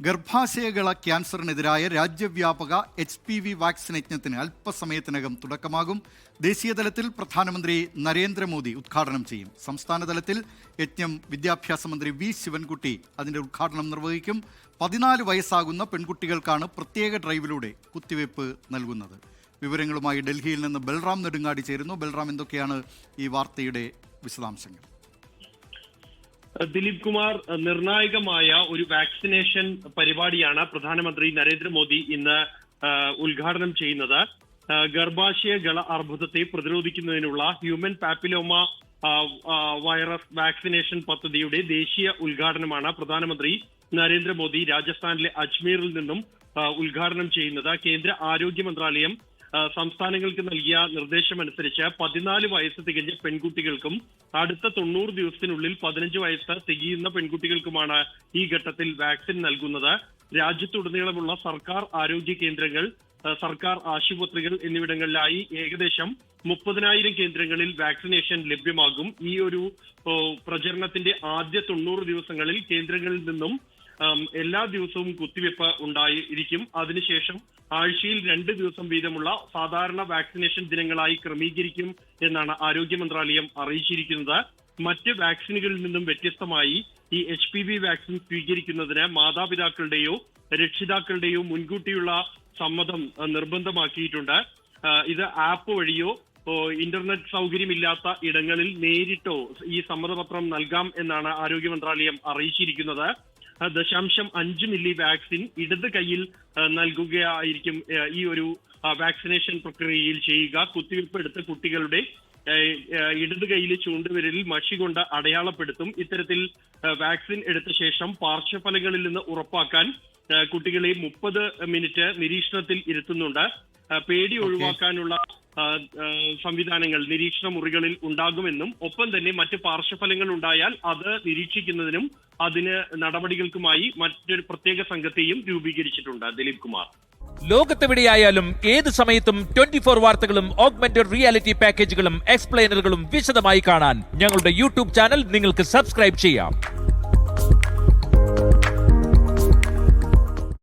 ഗർഭാശയകള ക്യാൻസറിനെതിരായ രാജ്യവ്യാപക HPV vaccine യജ്ഞത്തിന് അല്പസമയത്തിനകം തുടക്കമാകും. ദേശീയതലത്തിൽ പ്രധാനമന്ത്രി നരേന്ദ്രമോദി ഉദ്ഘാടനം ചെയ്യും. സംസ്ഥാനതലത്തിൽ യജ്ഞം വിദ്യാഭ്യാസ മന്ത്രി V. ശിവൻകുട്ടി അതിൻ്റെ ഉദ്ഘാടനം നിർവഹിക്കും. 14 വയസ്സാകുന്ന പെൺകുട്ടികൾക്കാണ് പ്രത്യേക ഡ്രൈവിലൂടെ കുത്തിവയ്പ് നൽകുന്നത്. വിവരങ്ങളുമായി ഡൽഹിയിൽ നിന്ന് ബൽറാം നെടുങ്ങാടി ചേരുന്നു. ബൽറാം, എന്തൊക്കെയാണ് ഈ വാർത്തയുടെ വിശദാംശങ്ങൾ? ദിലീപ് കുമാർ, നിർണായകമായ ഒരു വാക്സിനേഷൻ പരിപാടിയാണ് പ്രധാനമന്ത്രി നരേന്ദ്രമോദി ഇന്ന് ഉദ്ഘാടനം ചെയ്യുന്നത്. ഗർഭാശയ ഗള അർബുദത്തെ പ്രതിരോധിക്കുന്നതിനുള്ള ഹ്യൂമൻ പാപ്പിലോമ വൈറസ് വാക്സിനേഷൻ പദ്ധതിയുടെ ദേശീയ ഉദ്ഘാടനമാണ് പ്രധാനമന്ത്രി നരേന്ദ്രമോദി രാജസ്ഥാനിലെ അജ്മീറിൽ നിന്നും ഉദ്ഘാടനം ചെയ്യുന്നത്. കേന്ദ്ര ആരോഗ്യ മന്ത്രാലയം സംസ്ഥാനങ്ങൾക്ക് നൽകിയ നിർദ്ദേശമനുസരിച്ച് 14 വയസ്സ് തികഞ്ഞ പെൺകുട്ടികൾക്കും അടുത്ത 90 ദിവസത്തിനുള്ളിൽ 15 വയസ്സ് തികയുന്ന പെൺകുട്ടികൾക്കുമാണ് ഈ ഘട്ടത്തിൽ വാക്സിൻ നൽകുന്നത്. രാജ്യത്തുടനീളമുള്ള സർക്കാർ ആരോഗ്യ കേന്ദ്രങ്ങൾ, സർക്കാർ ആശുപത്രികൾ എന്നിവിടങ്ങളിലായി ഏകദേശം 30,000 കേന്ദ്രങ്ങളിൽ വാക്സിനേഷൻ ലഭ്യമാകും. ഈ ഒരു പ്രചരണത്തിന്റെ ആദ്യ 90 ദിവസങ്ങളിൽ കേന്ദ്രങ്ങളിൽ നിന്നും എല്ലാ ദിവസവും കുത്തിവയ്പ് ഉണ്ടായിരിക്കും. അതിനുശേഷം ആഴ്ചയിൽ 2 ദിവസം വീതമുള്ള സാധാരണ വാക്സിനേഷൻ ദിനങ്ങളായി ക്രമീകരിക്കും എന്നാണ് ആരോഗ്യ മന്ത്രാലയം അറിയിച്ചിരിക്കുന്നത്. മറ്റ് വാക്സിനുകളിൽ നിന്നും വ്യത്യസ്തമായി ഈ HPV വാക്സിൻ സ്വീകരിക്കുന്നതിന് മാതാപിതാക്കളുടെയോ രക്ഷിതാക്കളുടെയോ മുൻകൂട്ടിയുള്ള സമ്മതം നിർബന്ധമാക്കിയിട്ടുണ്ട്. ഇത് ആപ്പ് വഴിയോ ഇന്റർനെറ്റ് സൗകര്യമില്ലാത്ത ഇടങ്ങളിൽ നേരിട്ടോ ഈ സമ്മതപത്രം നൽകാം എന്നാണ് ആരോഗ്യ മന്ത്രാലയം അറിയിച്ചിരിക്കുന്നത്. 0.5 മില്ലി വാക്സിൻ ഇടത് കൈയിൽ നൽകുകയായിരിക്കും ഈ ഒരു വാക്സിനേഷൻ പ്രക്രിയയിൽ ചെയ്യുക. കുത്തിവയ്പ് എടുത്ത കുട്ടികളുടെ ഇടത് കൈയിലെ ചൂണ്ടുവിരലിൽ മഷി കൊണ്ട് അടയാളപ്പെടുത്തും. ഇത്തരത്തിൽ വാക്സിൻ എടുത്ത ശേഷം പാർശ്വഫലങ്ങളിൽ നിന്ന് ഉറപ്പാക്കാൻ കുട്ടികളെ 30 മിനിറ്റ് നിരീക്ഷണത്തിൽ ഇരുത്തുന്നുണ്ട്. പേടി ഒഴിവാക്കാനുള്ള സംവിധാനങ്ങൾ നിരീക്ഷണ മുറികളിൽ ഉണ്ടാകുമെന്നും ഒപ്പം തന്നെ മറ്റ് പാർശ്വഫലങ്ങൾ ഉണ്ടായാൽ അത് നിരീക്ഷിക്കുന്നതിനും അതിന് നടപടികൾക്കുമായി മറ്റൊരു പ്രത്യേക സംഘത്തെയും രൂപീകരിച്ചിട്ടുണ്ട്. ദിലീപ് കുമാർ, ലോകത്തെവിടെയായാലും ഏത് സമയത്തും 24 വാർത്തകളും ഓഗ്മെന്റഡ് റിയാലിറ്റി പാക്കേജുകളും എക്സ്പ്ലെയിനറുകളും വിശദമായി കാണാൻ ഞങ്ങളുടെ YouTube ചാനൽ നിങ്ങൾക്ക് സബ്സ്ക്രൈബ് ചെയ്യാം.